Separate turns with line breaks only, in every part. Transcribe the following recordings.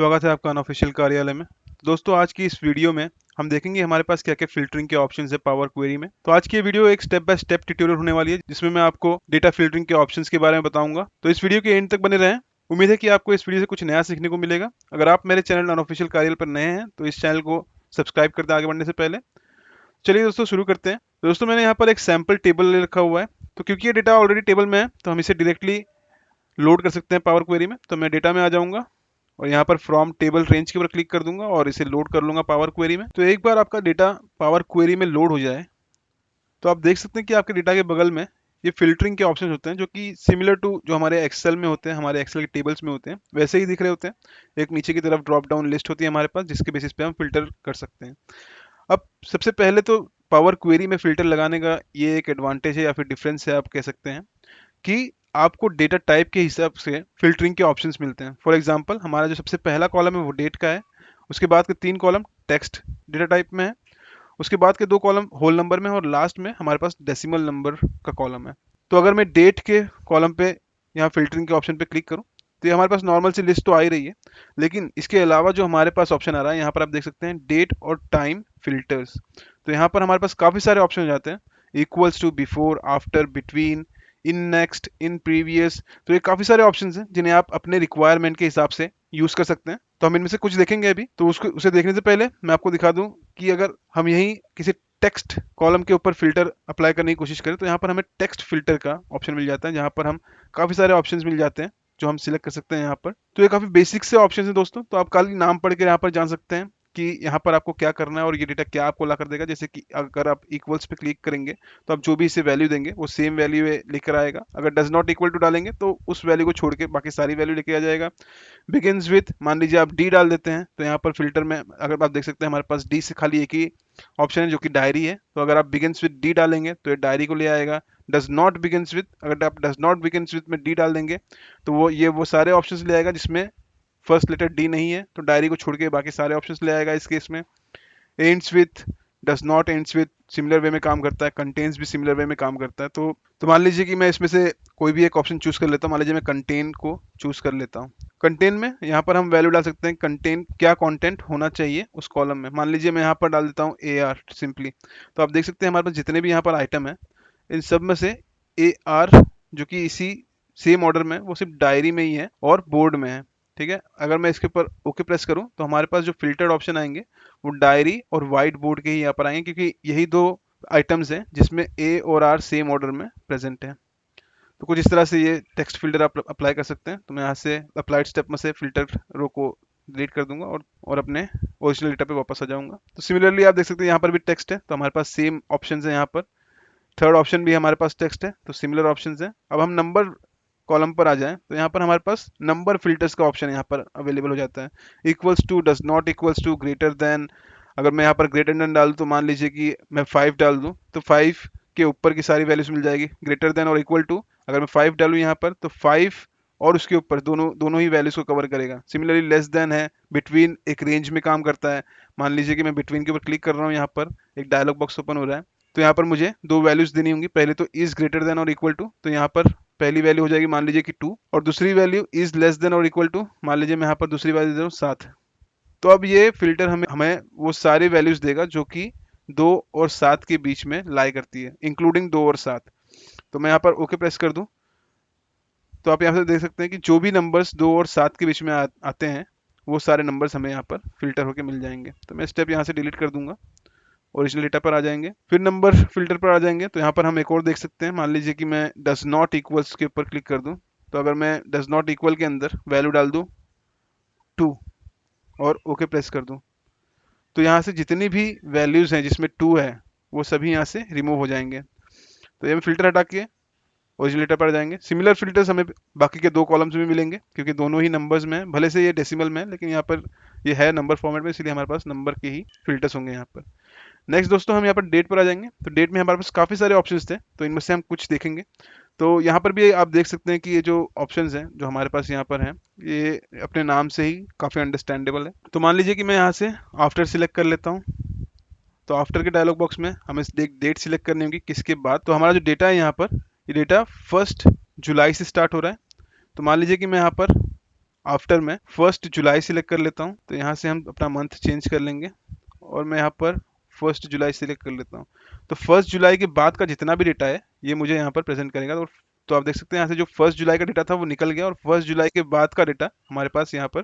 स्वागत है आपका अनऑफिशियल कार्यालय में। दोस्तों आज की इस वीडियो में हम देखेंगे हमारे पास क्या क्या फिल्टरिंग के ऑप्शंस है पावर क्वेरी में। तो आज की ये वीडियो एक स्टेप बाय स्टेप ट्यूटोरियल होने वाली है जिसमें मैं आपको डेटा फिल्टरिंग के ऑप्शंस के बारे में बताऊंगा। तो इस वीडियो के एंड तक बने रहें। उम्मीद है कि आपको इस वीडियो से कुछ नया सीखने को मिलेगा। अगर आप मेरे चैनल अनऑफिशियल कार्यालय पर नए हैं तो इस चैनल को सब्सक्राइब कर दें आगे बढ़ने से पहले। चलिए दोस्तों शुरू करते हैं। तो दोस्तों मैंने यहाँ पर एक सैम्पल टेबल ले रखा हुआ है। तो क्योंकि ये डेटा ऑलरेडी टेबल में है तो हम इसे डायरेक्टली लोड कर सकते हैं पावर क्वेरी में। तो मैं डेटा में आ जाऊंगा और यहाँ पर फ्रॉम टेबल रेंज के ऊपर क्लिक कर दूंगा और इसे लोड कर लूंगा पावर क्वेरी में। तो एक बार आपका डेटा पावर क्वेरी में लोड हो जाए तो आप देख सकते हैं कि आपके डेटा के बगल में ये फिल्टरिंग के ऑप्शन होते हैं जो कि सिमिलर टू जो हमारे एक्सेल में होते हैं, हमारे एक्सेल के टेबल्स में होते हैं, वैसे ही दिख रहे होते हैं। एक नीचे की तरफ ड्रॉप डाउन लिस्ट होती है हमारे पास जिसके बेसिस पे हम फिल्टर कर सकते हैं। अब सबसे पहले तो पावर क्वेरी में फिल्टर लगाने का ये एक एडवांटेज है या फिर डिफरेंस है आप कह सकते हैं कि आपको डेटा टाइप के हिसाब से फिल्टरिंग के ऑप्शंस मिलते हैं। फॉर एग्जांपल हमारा जो सबसे पहला कॉलम है वो डेट का है, उसके बाद के 3 कॉलम टेक्स्ट डेटा टाइप में है, उसके बाद के 2 कॉलम होल नंबर में है और लास्ट में हमारे पास डेसिमल नंबर का कॉलम है। तो अगर मैं डेट के कॉलम पे यहाँ फिल्टरिंग के ऑप्शन पे क्लिक करूँ तो ये हमारे पास नॉर्मल सी लिस्ट तो आ ही रही है, लेकिन इसके अलावा जो हमारे पास ऑप्शन आ रहा है यहाँ पर आप देख सकते हैं डेट और टाइम फिल्टर्स। तो यहाँ पर हमारे पास काफ़ी सारे ऑप्शन हो जाते हैं, equals to, before, after, between, in, next, in, previous. तो ये काफ़ी सारे ऑप्शंस हैं जिन्हें आप अपने रिक्वायरमेंट के हिसाब से यूज़ कर सकते हैं। तो हम इनमें से कुछ देखेंगे अभी। तो उसको उसे देखने से पहले मैं आपको दिखा दूं कि अगर हम यहीं किसी टेक्स्ट कॉलम के ऊपर फिल्टर अप्लाई करने की कोशिश करें तो यहाँ पर हमें टेक्स्ट फिल्टर का ऑप्शन मिल जाता है जहाँ पर हम काफ़ी सारे ऑप्शंस मिल जाते हैं जो हम सिलेक्ट कर सकते हैं यहाँ पर। तो ये काफ़ी बेसिक से ऑप्शन है दोस्तों, तो आप खाली नाम पढ़ के यहाँ पर जान सकते हैं कि यहाँ पर आपको क्या करना है और ये डेटा क्या आपको ला कर देगा। जैसे कि अगर आप इक्वल्स पे क्लिक करेंगे तो आप जो भी इसे वैल्यू देंगे वो सेम वैल्यू लेकर आएगा। अगर डज नॉट इक्वल टू डालेंगे तो उस वैल्यू को छोड़ के बाकी सारी वैल्यू लेके आ जाएगा। बिगिंस विथ, मान लीजिए आप डी डाल देते हैं तो यहाँ पर फिल्टर में अगर आप देख सकते हैं हमारे पास डी से खाली एक ही ऑप्शन है जो कि डायरी है। तो अगर आप बिगिंस विथ डी डालेंगे तो ये डायरी को ले आएगा। डज नॉट बिगिंस विथ, अगर आप डज नॉट बिगिंस विथ में डी डाल देंगे तो वो सारे ऑप्शंस ले आएगा जिसमें फर्स्ट लेटर डी नहीं है, तो डायरी को छोड़ के बाकी सारे ऑप्शंस ले आएगा इस केस में। Ends with, does not ends with similar way में काम करता है, कंटेन्स भी सिमिलर वे में काम करता है। तो मान लीजिए कि मैं इसमें से कोई भी एक ऑप्शन चूज कर लेता हूँ। मान लीजिए मैं कंटेन को चूज कर लेता हूँ। कंटेन में यहाँ पर हम वैल्यू डाल सकते हैं कंटेन क्या कंटेंट होना चाहिए उस कॉलम में। मान लीजिए मैं यहाँ पर डाल देता हूँ ए आर सिंपली। तो आप देख सकते हैं हमारे पास जितने भी यहाँ पर आइटम है इन सब में से ए आर जो कि इसी सेम ऑर्डर में वो सिर्फ डायरी में ही है और बोर्ड में है। ठीक है, अगर मैं इसके ऊपर ओके प्रेस करूं तो हमारे पास जो फिल्टर्ड ऑप्शन आएंगे वो डायरी और वाइट बोर्ड के ही यहाँ पर आएंगे क्योंकि यही दो आइटम्स हैं जिसमें ए और आर सेम ऑर्डर में प्रेजेंट है। तो कुछ इस तरह से ये टेक्स्ट फिल्टर आप अप्लाई कर सकते हैं। तो मैं यहाँ से अप्लाइड स्टेप में से फिल्टर रो को डिलीट कर दूंगा और अपने ओरिजिनल डेटा पे वापस आ जाऊंगा। तो सिमिलरली आप देख सकते हैं यहाँ पर भी टेक्स्ट है तो हमारे पास सेम ऑप्शन है। यहाँ पर थर्ड ऑप्शन भी हमारे पास टेक्स्ट है तो सिमिलर ऑप्शन है। अब हम नंबर कॉलम पर आ जाएं तो यहाँ पर हमारे पास नंबर फिल्टर्स का ऑप्शन यहाँ पर अवेलेबल हो जाता है। Equals to, does not equals to, greater than. अगर मैं यहाँ पर ग्रेटर देन डालूँ तो मान लीजिए कि मैं 5 डाल दूँ तो 5 के ऊपर की सारी वैल्यूज मिल जाएगी। ग्रेटर देन और इक्वल टू, अगर मैं 5 डालूँ यहाँ पर तो 5 और उसके ऊपर दोनों दोनों ही वैल्यूज को कवर करेगा। सिमिलरली लेस देन है, बिटवीन एक रेंज में काम करता है। मान लीजिए कि मैं बिटवीन के ऊपर क्लिक कर रहा हूँ, यहाँ पर एक डायलॉग बॉक्स ओपन हो रहा है। तो यहाँ पर मुझे दो वैल्यूज देनी होंगी, पहले तो इज ग्रेटर देन और इक्वल टू। तो यहाँ पर पहली वैल्यू हो जाएगी मान लीजिए कि 2 और दूसरी वैल्यू इज लेस देन और इक्वल टू, मान लीजिए मैं यहाँ पर दूसरी वैल्यू दे रहा हूँ 7। तो अब ये फिल्टर हमें हमें वो सारी वैल्यूज देगा जो कि 2 और 7 के बीच में लाई करती है, इंक्लूडिंग 2 और 7। तो मैं यहाँ पर ओके प्रेस कर दूं तो आप यहाँ से देख सकते हैं कि जो भी नंबर्स 2 और 7 के बीच में आते हैं वो सारे नंबर्स हमें यहाँ पर फिल्टर होकर मिल जाएंगे। तो मैं स्टेप यहाँ से डिलीट कर दूंगा, ओरिजिनल डेटा पर आ जाएंगे, फिर नंबर फिल्टर पर आ जाएंगे। तो यहाँ पर हम एक और देख सकते हैं, मान लीजिए कि मैं डज नॉट इक्वल्स के ऊपर क्लिक कर दूं। तो अगर मैं डज नॉट इक्वल के अंदर वैल्यू डाल दूं 2 और ओके प्रेस कर दूं तो यहाँ से जितनी भी वैल्यूज हैं जिसमें 2 है वो सभी यहाँ से रिमूव हो जाएंगे। तो ये फिल्टर हटा के ओरिजिनल डेटा पर जाएंगे। सिमिलर फिल्टर्स हमें बाकी के 2 कॉलम्स में मिलेंगे क्योंकि दोनों ही नंबर्स में है, भले से ये डेसिमल में है लेकिन यहाँ पर ये है नंबर फॉर्मेट में, इसलिए हमारे पास नंबर के ही फिल्टर्स होंगे यहाँ पर। नेक्स्ट दोस्तों हम यहाँ पर डेट पर आ जाएंगे। तो डेट में हमारे पास काफ़ी सारे ऑप्शंस थे तो इनमें से हम कुछ देखेंगे। तो यहाँ पर भी आप देख सकते हैं कि ये जो ऑप्शंस हैं जो हमारे पास यहाँ पर हैं ये अपने नाम से ही काफ़ी अंडरस्टैंडेबल है। तो मान लीजिए कि मैं यहाँ से आफ्टर सिलेक्ट कर लेता हूँ। तो आफ्टर के डायलॉग बॉक्स में हमें डेट सिलेक्ट करनी होगी किसके बाद। तो हमारा जो डेटा है यहाँ पर ये डेटा 1 जुलाई से स्टार्ट हो रहा है। तो मान लीजिए कि मैं यहाँ पर आफ्टर मैं 1 जुलाई सिलेक्ट कर लेता हूँ। तो यहाँ से हम अपना मंथ चेंज कर लेंगे और मैं यहाँ पर 1 जुलाई सिलेक्ट कर लेता हूँ। तो 1 जुलाई के बाद का जितना भी डेटा है ये मुझे यहाँ पर प्रेजेंट करेगा। तो आप देख सकते हैं यहाँ से जो 1 जुलाई का डेटा था वो निकल गया और 1 जुलाई के बाद का डेटा हमारे पास यहाँ पर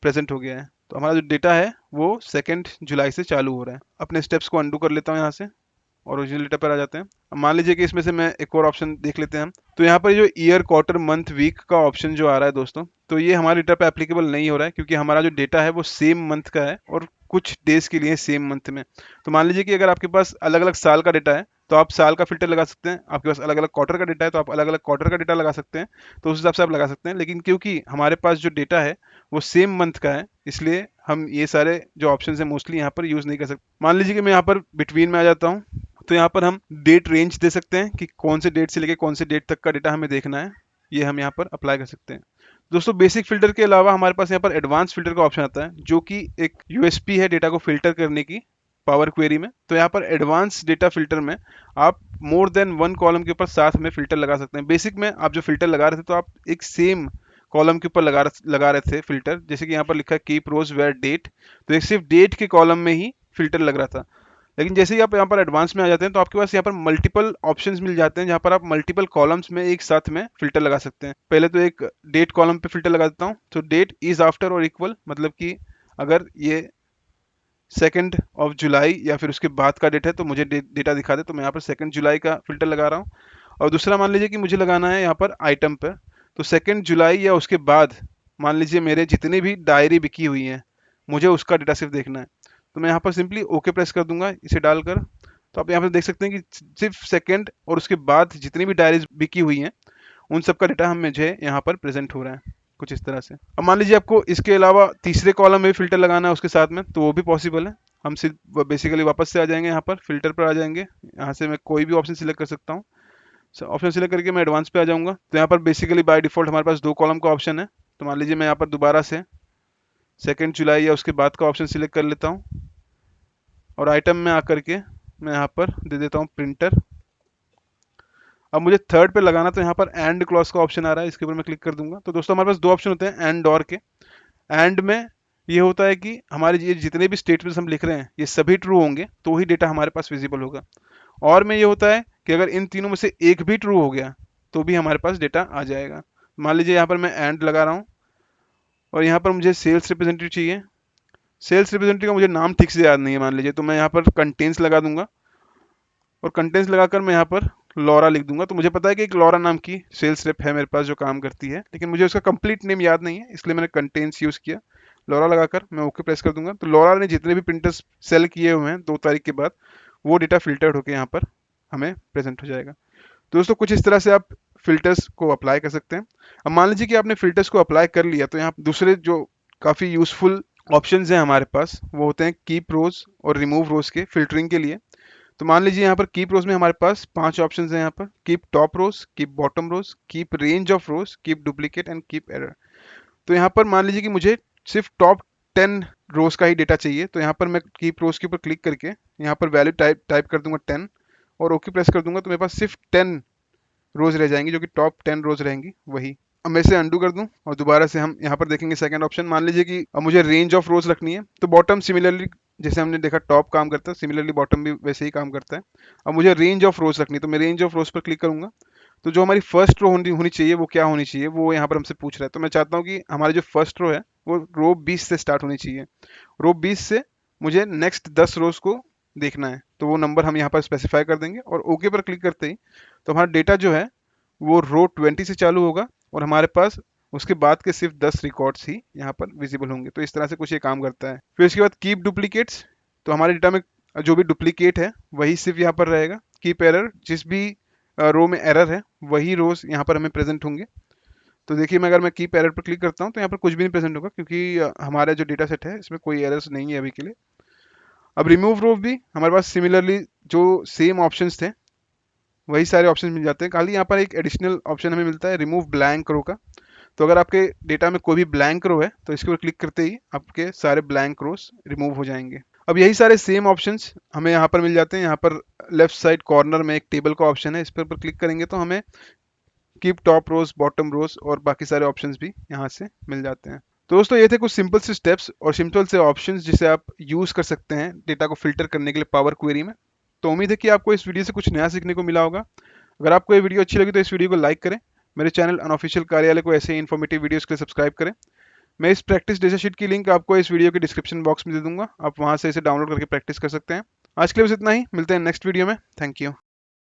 प्रेजेंट हो गया है। तो हमारा जो डेटा है वो 2 जुलाई से चालू हो रहा है। अपने स्टेप्स को अंडू कर लेता हूँ यहाँ से और ओरिजिनल डेटा पर आ जाते हैं। अब मान लीजिए कि इसमें से मैं एक और ऑप्शन देख लेते हैं हम। तो यहाँ पर जो ईयर, क्वार्टर, मंथ, वीक का ऑप्शन जो आ रहा है दोस्तों, तो ये हमारे डेटा पे एप्लीकेबल नहीं हो रहा है क्योंकि हमारा जो डेटा है वो सेम मंथ का है और कुछ डेज के लिए सेम मंथ में। तो मान लीजिए कि अगर आपके पास अलग अलग साल का डेटा है तो आप साल का फिल्टर लगा सकते हैं। आपके पास अलग अलग क्वार्टर का डेटा है तो आप अलग अलग क्वार्टर का डेटा लगा सकते हैं। तो उस हिसाब से आप लगा सकते हैं। लेकिन क्योंकि हमारे पास जो डेटा है वो सेम मंथ का है, इसलिए हम ये सारे जो ऑप्शन है मोस्टली यहाँ पर यूज़ नहीं कर सकते। मान लीजिए कि मैं यहाँ पर बिटवीन में आ जाता हूँ। तो यहाँ पर हम डेट रेंज दे सकते हैं कि कौन से डेट से लेके कौन से डेट तक का डेटा हमें देखना है। ये हम यहाँ पर अप्लाई कर सकते हैं। दोस्तों बेसिक फिल्टर के अलावा हमारे पास यहाँ पर एडवांस फिल्टर का ऑप्शन आता है जो कि एक यूएसपी है डेटा को फिल्टर करने की पावर क्वेरी में। तो यहाँ पर एडवांस डेटा फिल्टर में आप मोर देन वन कॉलम के ऊपर साथ में फिल्टर लगा सकते हैं। बेसिक में आप जो फिल्टर लगा रहे थे तो आप एक सेम कॉलम के ऊपर लगा रहे थे फिल्टर। जैसे कि यहाँ पर लिखा है कीप रोज वेयर डेट, तो एक सिर्फ डेट के कॉलम में ही फिल्टर लग रहा था। लेकिन जैसे ही आप यहाँ पर एडवांस में आ जाते हैं तो आपके पास यहाँ पर मल्टीपल ऑप्शंस मिल जाते हैं जहाँ पर आप मल्टीपल कॉलम्स में एक साथ में फिल्टर लगा सकते हैं। पहले तो एक डेट कॉलम पे फिल्टर लगा देता हूँ। तो डेट इज आफ्टर और इक्वल, मतलब कि अगर ये 2 जुलाई या फिर उसके बाद का डेट है तो मुझे डेटा दिखा दे। तो मैं यहाँ पर 2 जुलाई का फिल्टर लगा रहा हूँ। और दूसरा मान लीजिए कि मुझे लगाना है यहाँ पर आइटम पर। तो 2 जुलाई या उसके बाद मान लीजिए मेरे जितनी भी डायरी बिकी हुई हैं मुझे उसका डेटा सिर्फ देखना है। तो मैं यहाँ पर सिंपली ओके प्रेस कर दूंगा इसे डालकर। तो आप यहाँ पर देख सकते हैं कि सिर्फ सेकंड और उसके बाद जितनी भी डायरीज बिकी हुई हैं उन सब का डेटा हम मुझे यहाँ पर प्रेजेंट हो रहा है कुछ इस तरह से। अब मान लीजिए आपको इसके अलावा तीसरे कॉलम में भी फिल्टर लगाना है उसके साथ में, तो वो भी पॉसिबल है। हम सिर्फ बेसिकली वापस से आ जाएंगे, यहाँ पर फिल्टर पर आ जाएंगे। यहाँ से मैं कोई भी ऑप्शन सिलेक्ट कर सकता हूँ। ऑप्शन सिलेक्ट करके मैं एडवांस पे आ जाऊंगा। तो यहाँ पर बेसिकली बाय डिफॉल्ट हमारे पास 2 कॉलम का ऑप्शन है। तो मान लीजिए मैं यहाँ पर दोबारा से 2 जुलाई या उसके बाद का ऑप्शन सिलेक्ट कर लेता हूँ और आइटम में आकर के मैं यहाँ पर दे देता हूँ प्रिंटर। अब मुझे थर्ड पे लगाना, तो यहाँ पर एंड क्लॉज का ऑप्शन आ रहा है, इसके ऊपर मैं क्लिक कर दूंगा। तो दोस्तों हमारे पास 2 ऑप्शन होते हैं एंड और के। एंड में ये होता है कि हमारे ये जितने भी स्टेटमेंट्स हम लिख रहे हैं ये सभी ट्रू होंगे तो ही डेटा हमारे पास विजिबल होगा। और में ये होता है कि अगर इन तीनों में से एक भी ट्रू हो गया तो भी हमारे पास डेटा आ जाएगा। मान लीजिए यहाँ पर मैं एंड लगा रहा हूँ और यहाँ पर मुझे सेल्स रिप्रेजेंटेटिव चाहिए। सेल्स रिप्रेजेंटेटिव का मुझे नाम ठीक से याद नहीं है मान लीजिए, तो मैं यहाँ पर कंटेंट्स लगा दूंगा और कंटेंट्स लगाकर मैं यहाँ पर लॉरा लिख दूंगा। तो मुझे पता है कि एक लॉरा नाम की सेल्स रिप है मेरे पास जो काम करती है, लेकिन मुझे उसका कंप्लीट नेम याद नहीं है, इसलिए मैंने कंटेंट्स यूज़ किया। लॉरा लगाकर मैं ओके प्रेस कर दूंगा। तो लॉरा ने जितने भी प्रिंटर्स सेल किए हुए हैं 2 तारीख के बाद वो डेटा फिल्टर्ड होकर यहाँ पर हमें प्रेजेंट हो जाएगा। तो दोस्तों कुछ इस तरह से आप फिल्टर्स को अप्लाई कर सकते हैं। अब मान लीजिए कि आपने फिल्टर्स को अप्लाई कर लिया तो यहाँ दूसरे जो काफ़ी यूजफुल ऑप्शंस हैं हमारे पास वो होते हैं कीप रोज और रिमूव रोज के फिल्टरिंग के लिए। तो मान लीजिए यहाँ पर कीप रोज में हमारे पास 5 ऑप्शंस हैं। यहाँ पर keep top rows, keep bottom rows, keep range of rows, keep duplicate and keep error. तो यहाँ पर मान लीजिए कि मुझे सिर्फ टॉप 10 रोज का ही डेटा चाहिए। तो यहाँ पर मैं कीप रोज के ऊपर क्लिक करके यहाँ पर वैल्यू टाइप कर दूंगा 10 और ओके प्रेस कर दूंगा। तो मेरे पास सिर्फ 10 रोज रह जाएंगी जो कि टॉप 10 रोज रहेंगी वही। अब मैं इसे अंडू कर दूं और दोबारा से हम यहाँ पर देखेंगे सेकंड ऑप्शन। मान लीजिए कि अब मुझे रेंज ऑफ रोज रखनी है। तो बॉटम सिमिलरली जैसे हमने देखा टॉप काम करता है, सिमिलरली बॉटम भी वैसे ही काम करता है। अब मुझे रेंज ऑफ रोज रखनी है तो मैं रेंज ऑफ रोज पर क्लिक करूंगा। तो जो हमारी फर्स्ट रो होनी चाहिए वो क्या होनी चाहिए वो यहाँ पर हमसे पूछ रहा है। तो मैं चाहता हूँ कि हमारी जो फर्स्ट रो है वो रो 20 से स्टार्ट होनी चाहिए। रो 20 से मुझे नेक्स्ट 10 रोज को देखना है, तो वो नंबर हम यहाँ पर स्पेसिफाई कर देंगे और ओके पर क्लिक करते ही तो हमारा डेटा जो है वो रो 20 से चालू होगा और हमारे पास उसके बाद के सिर्फ 10 रिकॉर्ड्स ही यहाँ पर विजिबल होंगे। तो इस तरह से कुछ ये काम करता है। फिर उसके बाद कीप डुप्लीकेट्स, तो हमारे डेटा में जो भी डुप्लीकेट है वही सिर्फ यहाँ पर रहेगा। कीप एरर, जिस भी रो में एरर है वही रोज यहाँ पर हमें प्रेजेंट होंगे। तो देखिए मैं अगर मैं कीप एरर पर क्लिक करता हूँ तो यहाँ पर कुछ भी नहीं प्रेजेंट होगा क्योंकि हमारा जो डेटा सेट है इसमें कोई एरर्स नहीं है अभी के लिए। अब रिमूव रो भी हमारे पास सिमिलरली जो सेम ऑप्शंस थे वही सारे ऑप्शन मिल जाते हैं। खाली यहाँ पर एक एडिशनल ऑप्शन हमें मिलता है रिमूव ब्लैंक रो का। तो अगर आपके डेटा में कोई भी ब्लैंक रो है तो इसके ऊपर क्लिक करते ही आपके सारे ब्लैंक रोज रिमूव हो जाएंगे। अब यही सारे सेम ऑप्शंस हमें यहाँ पर मिल जाते हैं। यहाँ पर लेफ्ट साइड कॉर्नर में एक टेबल का ऑप्शन है, इस पर क्लिक करेंगे तो हमें कीप टॉप रोज, बॉटम रोज और बाकी सारे ऑप्शंस भी यहाँ से मिल जाते हैं। तो दोस्तों ये थे कुछ सिंपल से स्टेप्स और सिंपल से ऑप्शंस जिसे आप यूज कर सकते हैं डेटा को फिल्टर करने के लिए पावर क्वेरी में। तो उम्मीद है कि आपको इस वीडियो से कुछ नया सीखने को मिला होगा। अगर आपको ये वीडियो अच्छी लगी तो इस वीडियो को लाइक करें। मेरे चैनल अनऑफिशियल कार्यालय को ऐसे ही इन्फॉर्मेटिव वीडियोस के लिए सब्सक्राइब करें। मैं इस प्रैक्टिस डेटा शीट की लिंक आपको इस वीडियो के डिस्क्रिप्शन बॉक्स में दे दूंगा, आप वहां से इसे डाउनलोड करके प्रैक्टिस कर सकते हैं। आज के लिए बस इतना ही, मिलते हैं नेक्स्ट वीडियो में। Thank you.